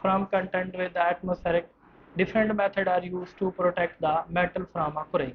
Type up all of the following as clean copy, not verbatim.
from contact with the atmospheric. Different method are used to protect the metal from a crane.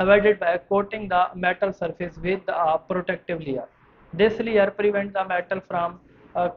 avoided by coating the metal surface with a protective layer. This layer prevents the metal from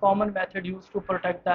common method used to protect the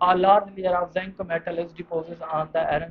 a large layer of zinc metal is deposited on the iron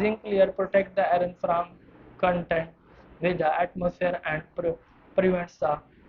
zinc layer protects the iron from contact with the atmosphere and prevents the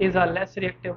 is a less reactive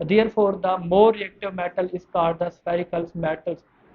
Therefore the more reactive metal is called the spherical metals,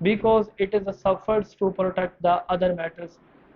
Because it is a suffers to protect the other metals,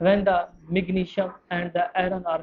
when the magnesium and the iron are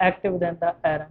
active than the iron,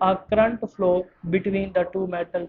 a current flow between the two metals,